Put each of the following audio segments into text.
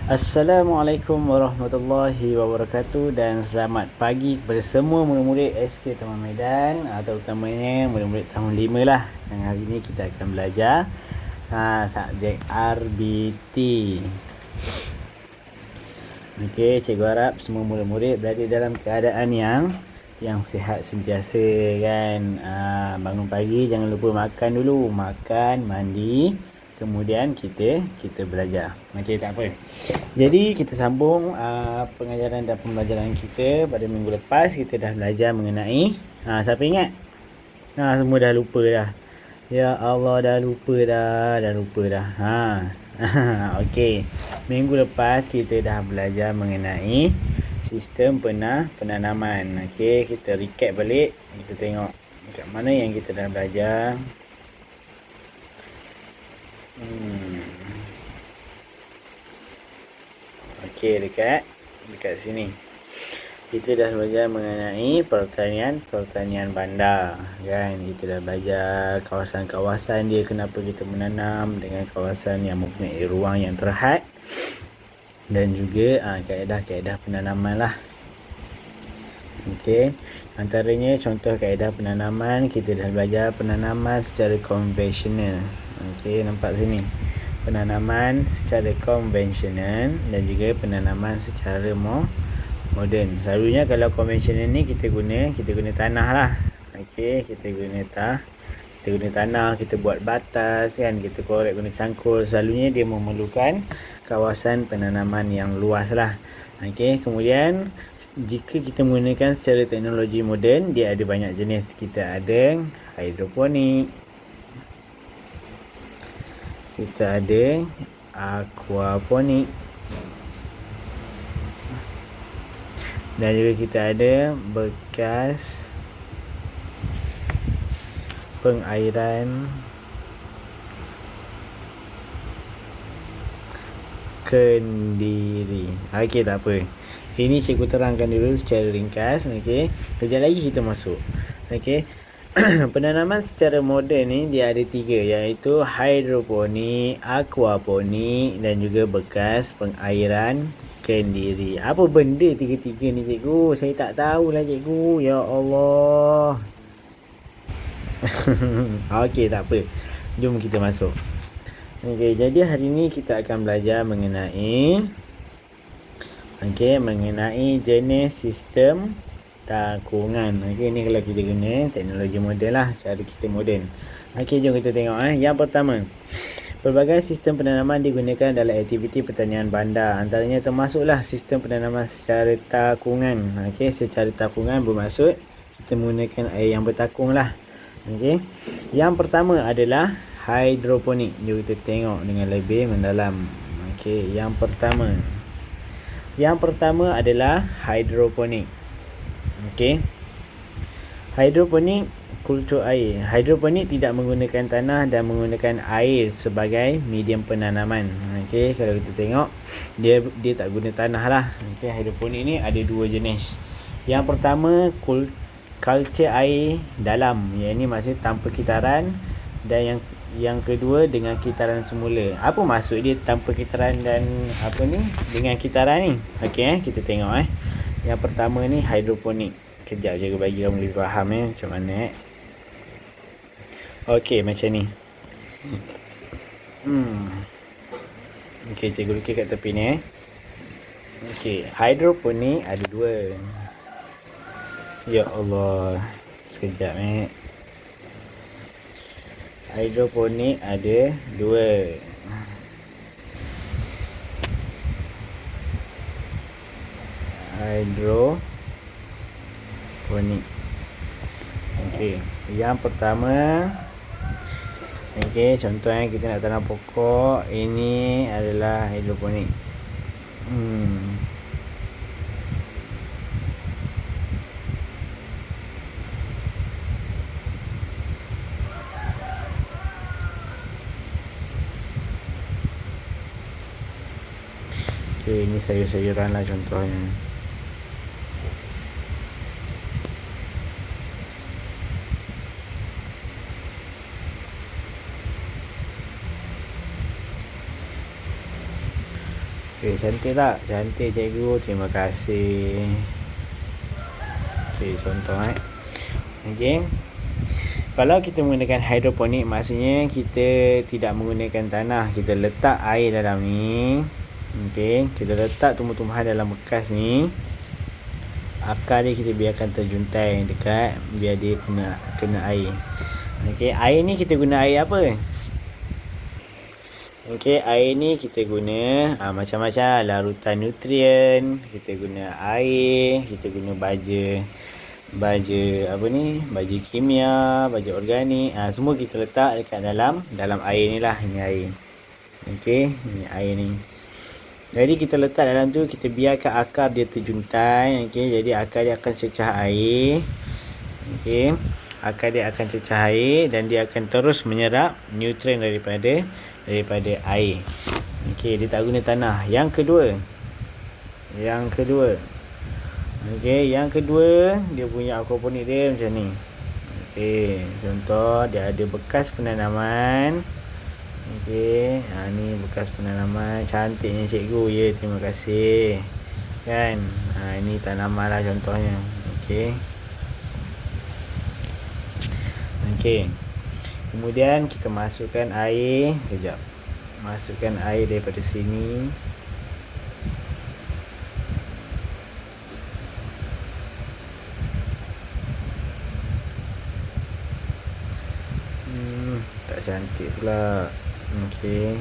Assalamualaikum warahmatullahi wabarakatuh dan selamat pagi kepada semua murid-murid SK Taman Medan, terutamanya murid-murid tahun 5 lah. Yang hari ini kita akan belajar subjek RBT. Okey, cikgu harap semua murid-murid berada dalam keadaan yang sihat sentiasa kan. Bangun pagi jangan lupa makan dulu, mandi, kemudian kita belajar. Okey, tak apa. Jadi kita sambung pengajaran dan pembelajaran kita. Pada minggu lepas kita dah belajar mengenai siapa ingat? Semua dah lupa dah. Ya Allah, dah lupa dah. Okey. Minggu lepas kita dah belajar mengenai sistem penanaman. Okey, kita recap balik. Kita tengok kat mana yang kita dah belajar. Okey, dekat sini. Kita dah belajar mengenai pertanian bandar kan. Kita dah belajar kawasan-kawasan dia, kenapa kita menanam dengan kawasan yang mempunyai ruang yang terhad, dan juga kaedah-kaedah penanaman lah. Okey, antaranya contoh kaedah penanaman, kita dah belajar penanaman secara konvensional. Okey, nampak sini. Penanaman secara konvensional dan juga penanaman secara moden. Selalunya kalau konvensional ni kita guna tanah lah. Okey, kita guna tanah, kita buat batas kan, kita korek guna cangkul. Selalunya dia memerlukan kawasan penanaman yang luas lah. Okey, kemudian jika kita menggunakan secara teknologi moden, dia ada banyak jenis. Kita ada hidroponik, kita ada aquaponik, dan juga kita ada bekas pengairan kendiri. Okey, tak apa. Ini cikgu terangkan dulu secara ringkas. Okey, kejap lagi kita masuk. Okey. Penanaman secara moden ni dia ada 3, iaitu hidroponik, aquaponik dan juga bekas pengairan kendiri. Apa benda 3-3 ni cikgu? Saya tak tahulah cikgu. Ya Allah. Okey, tak apa. Jom kita masuk. Okey, jadi hari ni kita akan belajar mengenai jenis sistem takungan. Okey, ni kalau kita guna teknologi moden lah, cara kita moden. Okey, jom kita tengok. Yang pertama, pelbagai sistem penanaman digunakan dalam aktiviti pertanian bandar. Antaranya termasuklah sistem penanaman secara takungan. Okey, secara takungan bermaksud kita menggunakan air yang bertakung lah. Okey, yang pertama adalah hidroponik. Jom kita tengok dengan lebih mendalam. Okey, yang pertama adalah hidroponik. Okey, hidroponik kultur air. Hidroponik tidak menggunakan tanah dan menggunakan air sebagai medium penanaman. Okey, kalau kita tengok dia tak guna tanah lah. Okey, hidroponik ni ada 2 jenis. Yang pertama kultur air dalam, yang ini maksud tanpa kitaran, dan yang kedua dengan kitaran semula. Apa maksud dia tanpa kitaran dan dengan kitaran ni? Okey, kita tengok Yang pertama ni hidroponik. Kejap je bagi kamu lebih faham macam mana. Okey, macam ni. Okey, cikgu lukis kat tepi ni Okey, hidroponik ada 2. Ya Allah, sekejap Hidroponik ada 2. Hidroponik. Okey, yang pertama, contoh kita nak tanam pokok, ini adalah hidroponik. Okey, ini sayur-sayuran lah contohnya. Okey, cantik tak? Cantik cikgu. Terima kasih. Okey, contoh Okey. Kalau kita menggunakan hidroponik, maksudnya kita tidak menggunakan tanah. Kita letak air dalam ni. Okey, kita letak tumbuh-tumbuhan dalam bekas ni. Akar dia kita biarkan terjuntai dekat, biar dia kena air. Okey, air ni kita guna air apa? Okey, air ni kita guna macam-macam larutan nutrien, kita guna air, kita guna baja kimia, baja organik, semua kita letak dekat dalam air ni lah. Ini air. Okey, ini air ni. Jadi kita letak dalam tu, kita biarkan akar dia terjuntai. Okey, jadi akar dia akan cecah air. Okey, akar dia akan cecah air dan dia akan terus menyerap nutrien daripada air. Okey, dia tak guna tanah. Yang kedua. Okey, yang kedua, dia punya aquaponik dia macam ni. Okey, contoh dia ada bekas penanaman. Okey, ni bekas penanaman. Cantiknya cikgu. Ya, terima kasih. Kan? Ini tanaman lah contohnya. Okey. Okey. Kemudian kita masukkan air. Sekejap. Masukkan air daripada sini. Tak cantik pula. Okey.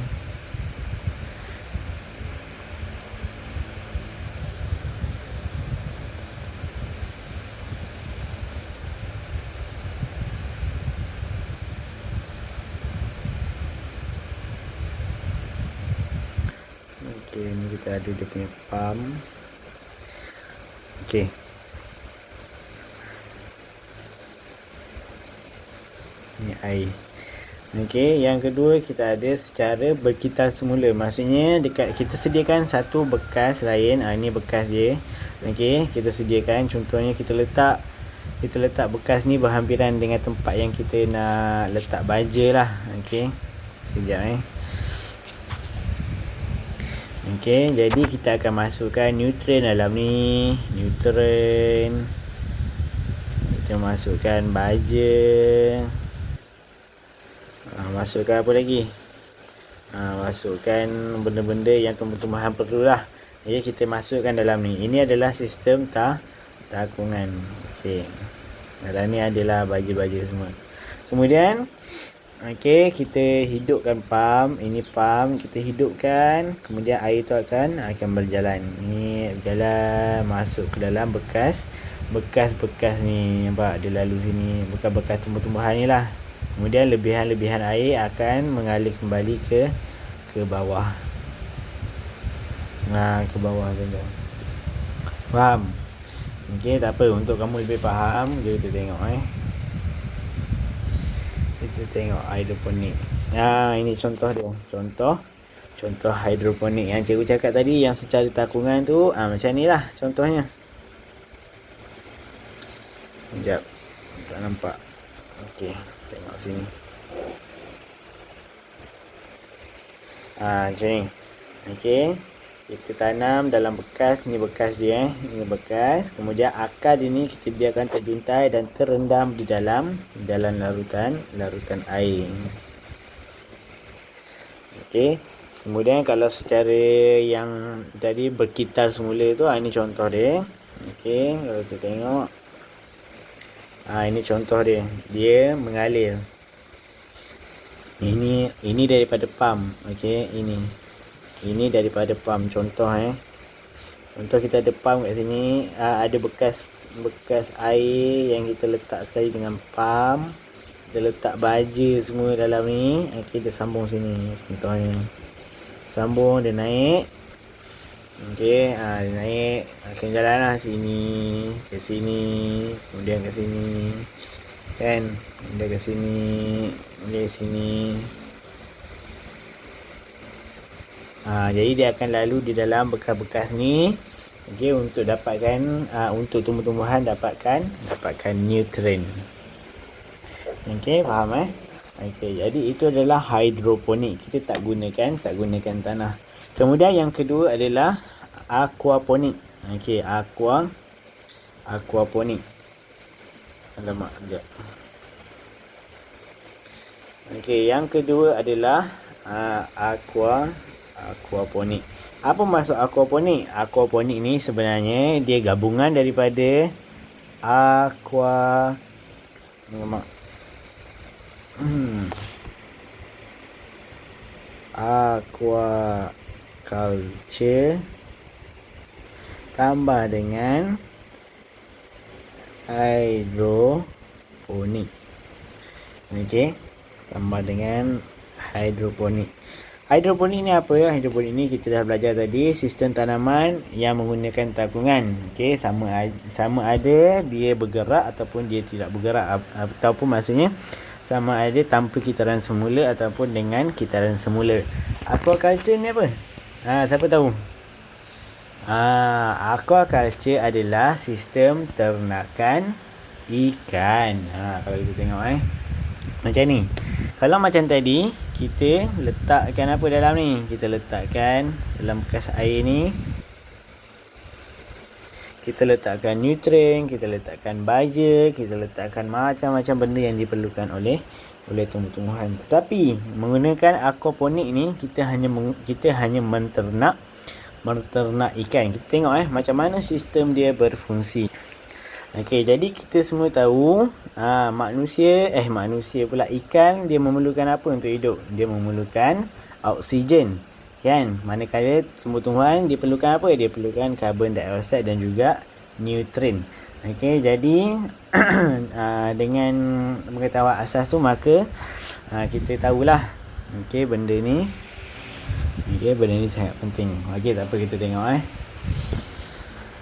Okey, ni kita ada dia punya pump. Okey. Ni air. Okey, yang kedua kita ada secara berkitar semula. Maksudnya dekat kita sediakan satu bekas lain. Ini bekas dia. Okey, kita sediakan, contohnya kita letak bekas ni berhampiran dengan tempat yang kita nak letak baja lah. Okey. Sekejap Okey, jadi kita akan masukkan nutrien dalam ni. Nutrien. Kita masukkan baja. Masukkan apa lagi? Masukkan benda-benda yang tumbuh-tumbuhan perlu lah. Jadi kita masukkan dalam ni. Ini adalah sistem takungan. Okey. Dalam ni adalah baja-baja semua. Kemudian okey, kita hidupkan pump. Ini pump kita hidupkan. Kemudian air tu akan berjalan. Ni berjalan masuk ke dalam bekas ni. Nampak dia lalu sini. Bekas-bekas tumbuh-tumbuhan ni lah. Kemudian lebihan-lebihan air akan mengalir kembali ke bawah. Ke bawah saja. Faham? Okey, tak apa. Untuk kamu lebih faham, kita tengok Kita tengok hidroponik. Ini contoh dia. Contoh hidroponik yang cikgu cakap tadi, yang secara takungan tu macam ni lah contohnya. Sekejap. Tak nampak. Okey, tengok sini. Macam ni. Okey. Kita tanam dalam bekas. Ni bekas dia. Ini bekas. Kemudian akar dia ni kita biarkan terjuntai dan terendam di dalam larutan air. Okey. Kemudian kalau secara yang tadi berkitar semula tu, ini contoh dia. Okey, kalau kita tengok. Ini contoh dia. Dia mengalir. Ini daripada pump. Okey, ini daripada pump. Contoh Contoh kita ada pump kat sini. Ada bekas air yang kita letak sekali dengan pump. Kita letak baja semua dalam ni. Okey, kita sambung sini. Contohnya. Sambung, dia naik. Okey, dia naik. Akan jalan lah sini. Ke sini. Kemudian ke sini. Kan? Kemudian ke sini. Kemudian ke sini. Jadi dia akan lalu di dalam bekas-bekas ni. Okey, untuk dapatkan untuk tumbuh-tumbuhan dapatkan nutrien. Okey, faham Okey, jadi itu adalah hidroponik. Kita tak gunakan tanah. Kemudian yang kedua adalah aquaponik. Okey, aquaponik. Alamak, sekejap. Okey, yang kedua adalah aquaponik. Apa maksud aquaponik? Aquaponik ni sebenarnya dia gabungan daripada aquaculture tambah dengan hidroponik. Okey, tambah dengan hidroponik. Hidroponik ni apa? Hidroponik ni kita dah belajar tadi, sistem tanaman yang menggunakan takungan. Okey, sama ada dia bergerak ataupun dia tidak bergerak, ataupun maksudnya sama ada tanpa kitaran semula ataupun dengan kitaran semula. Aquaculture ni apa? Siapa tahu? Aquaculture adalah sistem ternakan ikan. Kalau kita tengok macam ni. Kalau macam tadi, kita letakkan apa dalam ni? Kita letakkan dalam bekas air ni, kita letakkan nutrien, kita letakkan baja, kita letakkan macam-macam benda yang diperlukan oleh tumbuh-tumbuhan. Tetapi menggunakan aquaponik ni, kita hanya menternak ikan. Kita tengok macam mana sistem dia berfungsi. Okey, jadi kita semua tahu manusia pula, ikan dia memerlukan apa untuk hidup? Dia memerlukan oksigen, kan? Manakala tumbuh-tumbuhan dia perlukan apa? Dia perlukan karbon dioksida dan juga nutrien. Okey, jadi dengan pengetahuan asas tu, maka kita tahulah benda ni sangat penting. Okey, tak apa, kita tengok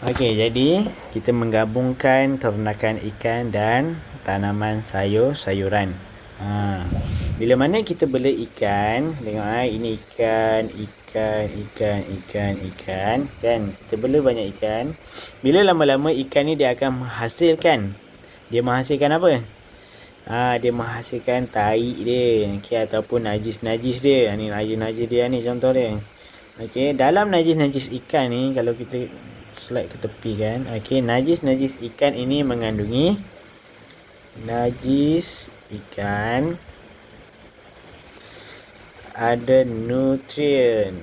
Okey, jadi kita menggabungkan ternakan ikan dan tanaman sayur-sayuran. Bila mana kita bela ikan, tengok ini ikan, kan? Kita bela banyak ikan. Bila lama-lama ikan ni dia akan menghasilkan. Dia menghasilkan apa? Dia menghasilkan tahi dia, ataupun najis-najis dia. Ni najis-najis dia ni, contoh dia. Okey, dalam najis-najis ikan ni, kalau kita slide ke tepi kan. Okey, najis-najis ikan ini mengandungi najis ikan ada nutrien.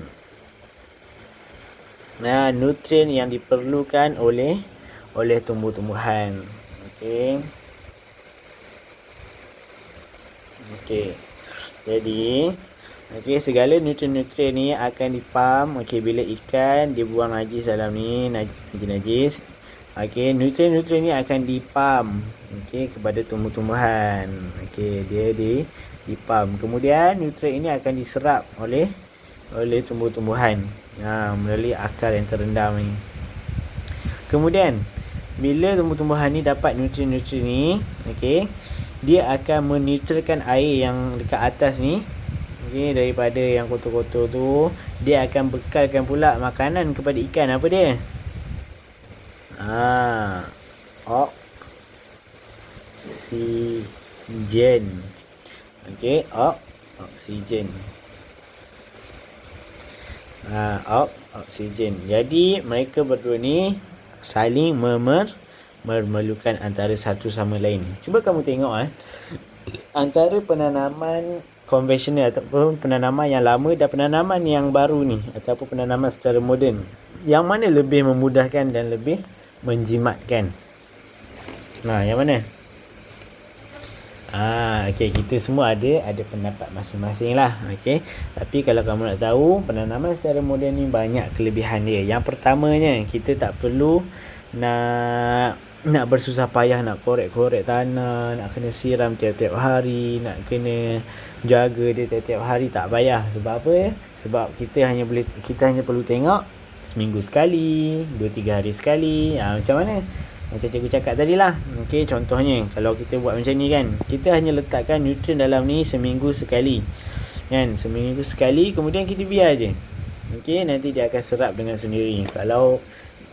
Nutrien yang diperlukan oleh tumbuh-tumbuhan. Okey. Jadi segala nutrien-nutrien ni akan dipam. Bila ikan dia buang najis dalam ni, najis. Nutrien-nutrien ni akan dipam kepada tumbuh-tumbuhan. Dia dipam. Kemudian nutrien ini akan diserap oleh tumbuh-tumbuhan melalui akar yang terendam ni. Kemudian bila tumbuh-tumbuhan ni dapat nutrien-nutrien ni, dia akan menutralkan air yang dekat atas ni. Daripada yang kotor-kotor tu, dia akan bekalkan pula makanan kepada ikan. Apa dia? Oksigen. Oksigen. Oksigen. Jadi mereka berdua ni saling memerlukan antara satu sama lain. Cuba kamu tengok antara penanaman konvensional ataupun penanaman yang lama dan penanaman yang baru ni, ataupun penanaman secara moden, yang mana lebih memudahkan dan lebih menjimatkan? Yang mana? Kita semua ada pendapat masing-masing lah. Tapi kalau kamu nak tahu, penanaman secara moden ni banyak kelebihan dia. Yang pertamanya, kita tak perlu nak bersusah payah nak korek-korek tanah, nak kena siram tiap-tiap hari, nak kena jaga dia tiap-tiap hari. Tak payah. Sebab apa? Sebab kita hanya perlu tengok seminggu sekali, 2-3 hari sekali. Macam mana? Macam cikgu cakap tadi lah. Contohnya kalau kita buat macam ni kan, kita hanya letakkan nutrien dalam ni seminggu sekali, kan? Seminggu sekali, kemudian kita biar je. Nanti dia akan serap dengan sendiri. Kalau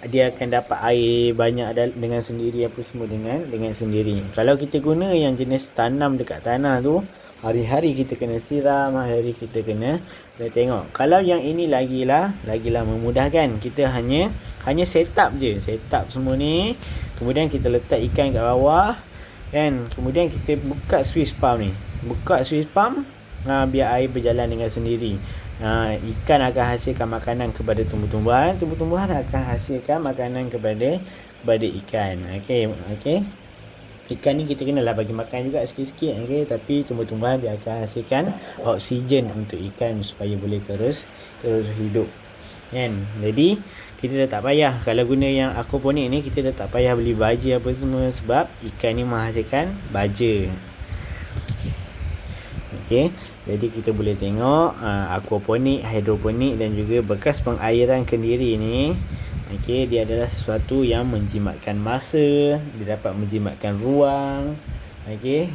dia akan dapat air banyak dengan sendiri, apa semua dengan sendiri. Kalau kita guna yang jenis tanam dekat tanah tu, Hari-hari kita kena siram, hari-hari kita kena tengok. Kalau yang ini lagilah memudahkan. Kita hanya set up je. Set up semua ni. Kemudian kita letak ikan kat bawah. Kan? Kemudian kita buka switch pump ni. Buka switch pump, biar air berjalan dengan sendiri. Ikan akan hasilkan makanan kepada tumbuh-tumbuhan. Tumbuh-tumbuhan akan hasilkan makanan kepada ikan. Okey. Ikan ni kita kenalah bagi makan juga sikit-sikit, tapi tumbuh-tumbuhan dia akan hasilkan oksigen untuk ikan supaya boleh terus hidup. Kan? Jadi kita dah tak payah, kalau guna yang aquaponik ni kita dah tak payah beli baja apa semua, sebab ikan ni menghasilkan baja. Okey, jadi kita boleh tengok aquaponik, hidroponik dan juga bekas pengairan kendiri ni. Okey, dia adalah sesuatu yang menjimatkan masa, dia dapat menjimatkan ruang,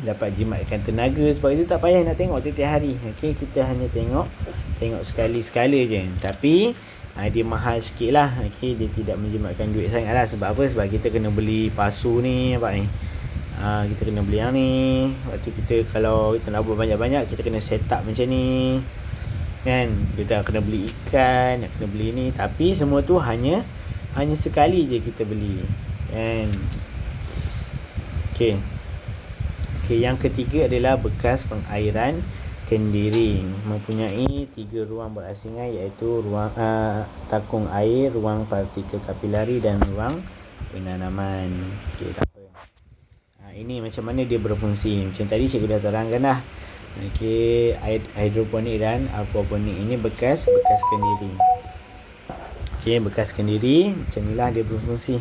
dapat jimatkan tenaga. Sebab itu tak payah nak tengok tiap-tiap hari. Kita hanya tengok sekali-sekala je. Tapi dia mahal sikit lah. Dia tidak menjimatkan duit sangat lah. Sebab apa? Sebab kita kena beli pasu ni, nampak ni. Kita kena beli yang ni. Waktu kita kalau kita nak buat banyak-banyak, kita kena set up macam ni. Kan? Kita kena beli ikan, nak kena beli ni. Tapi semua tu hanya sekali je kita beli. Kan? Okey, yang ketiga adalah bekas pengairan kendiri. Mempunyai 3 ruang berasingan, iaitu ruang takung air, ruang partikel kapilari dan ruang penanaman. Okey, tak apa. Ini macam mana dia berfungsi. Macam tadi cikgu dah terangkan dah. Okey, hidroponik dan aquaponik ini bekas kendiri. Okey, bekas kendiri macam inilah dia berfungsi.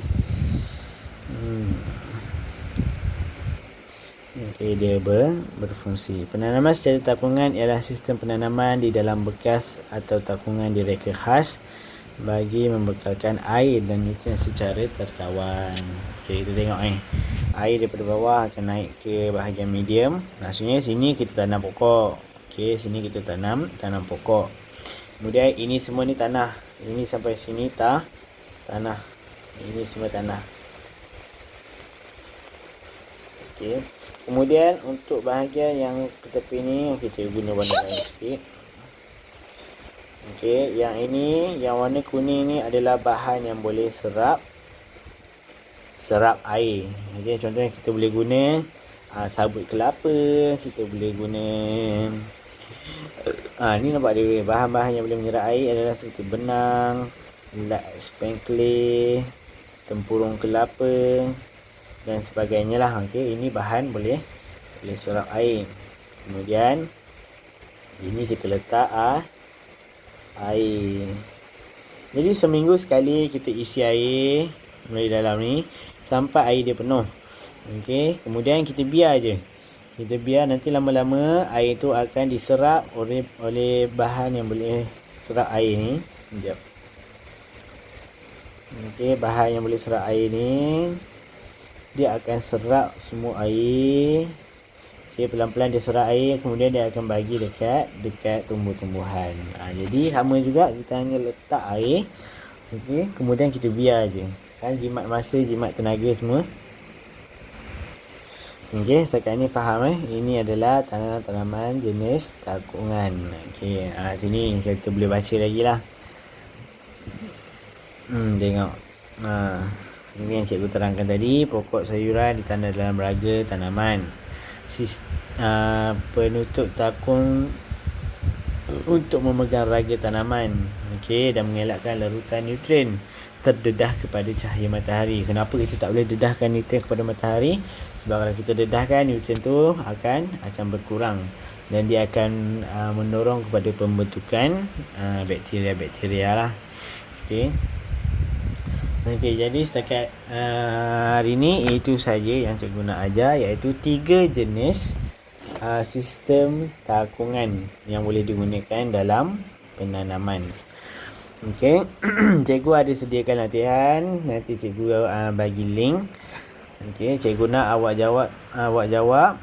Okey, dia berfungsi. Penanaman secara takungan ialah sistem penanaman di dalam bekas atau takungan direka khas bagi membekalkan air dan nutrien secara terkawan. Okey, kita tengok air daripada bawah akan naik ke bahagian medium. Maksudnya sini kita tanam pokok. Okey, sini kita tanam pokok. Kemudian ini semua ni tanah. Ini sampai sini tanah. Ini semua tanah. Okey. Kemudian untuk bahagian yang ke tepi ni, kita guna warna lain sikit. Okey, yang ini, yang warna kuning ni adalah bahan yang boleh serap air. Okey, contohnya kita boleh guna sabut kelapa, kita boleh guna ni nampak dia, bahan-bahan yang boleh menyerap air adalah seperti benang, spengklé, tempurung kelapa dan sebagainya lah. Okey, ini bahan boleh serap air. Kemudian ini kita letak air. Jadi seminggu sekali kita isi air dari dalam ni sampai air dia penuh. Okey, kemudian kita biar je. Kita biar, nanti lama-lama air tu akan diserap oleh bahan yang boleh serap air ni. Sekejap. Okey, bahan yang boleh serap air ni, dia akan serap semua air. Okey, pelan-pelan dia serap air, kemudian dia akan bagi dekat tumbuh-tumbuhan. Jadi sama juga, kita hanya letak air. Okey, kemudian kita biar je. Kan jimat masa, jimat tenaga semua. Okey, sekarang ni faham Ini adalah tanaman jenis takungan. Okey, sini kita boleh baca lagi lah. Tengok. Ini yang cikgu terangkan tadi. Pokok sayuran ditanam dalam raga tanaman. Penutup takung untuk memegang raga tanaman. Okey, dan mengelakkan larutan nutrien terdedah kepada cahaya matahari. Kenapa kita tak boleh dedahkan nutrien kepada matahari? Sebab kalau kita dedahkan, nutrien tu akan berkurang dan dia akan mendorong kepada pembentukan bakteria-bakteria lah. Okey, jadi setakat hari ni itu saja yang cikgu nak ajar, iaitu 3 jenis sistem takungan yang boleh digunakan dalam penanaman. Okey, cikgu ada sediakan latihan, nanti cikgu bagi link. Okey, cikgu nak awak jawab.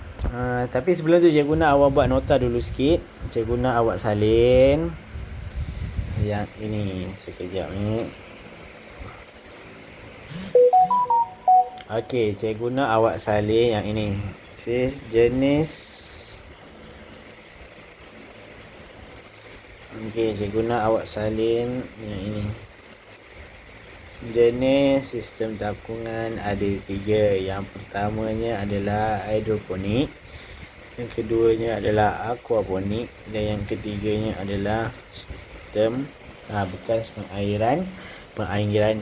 Tapi sebelum tu cikgu nak awak buat nota dulu sikit. Cikgu nak awak salin yang ini sekejap ni. Okey, cikgu nak awak salin yang ini. Jenis Okey, cikgu nak awak salin yang ini. Jenis sistem tapungan ada 3. Yang pertamanya adalah hidroponik, yang keduanya adalah aquaponik, dan yang ketiganya adalah sistem bekas pengairan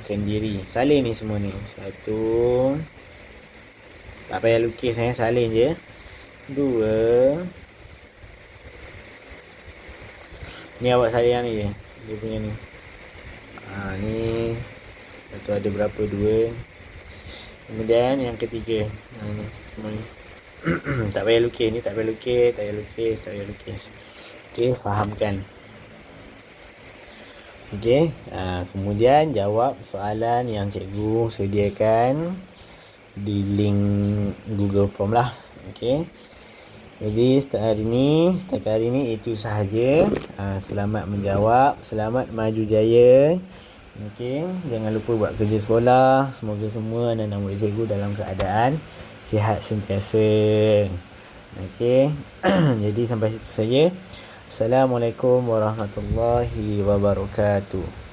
kendiri. Salin ni semua ni. Satu, tak payah lukis, salin je. 2, ni awak salin yang ni je, dia punya ni. Ni satu ada berapa, 2. Kemudian yang ketiga, ni semua ni. Tak payah lukis ni, tak payah lukis. Okey, fahamkan. Okey, kemudian jawab soalan yang cikgu sediakan di link Google Form lah. Okey. Jadi setakat hari ni itu sahaja. Selamat menjawab, selamat maju jaya. Okey, jangan lupa buat kerja sekolah. Semoga semua anak-anak murid cikgu dalam keadaan sihat sentiasa. Okey. Jadi sampai situ saja. Assalamualaikum warahmatullahi wabarakatuh.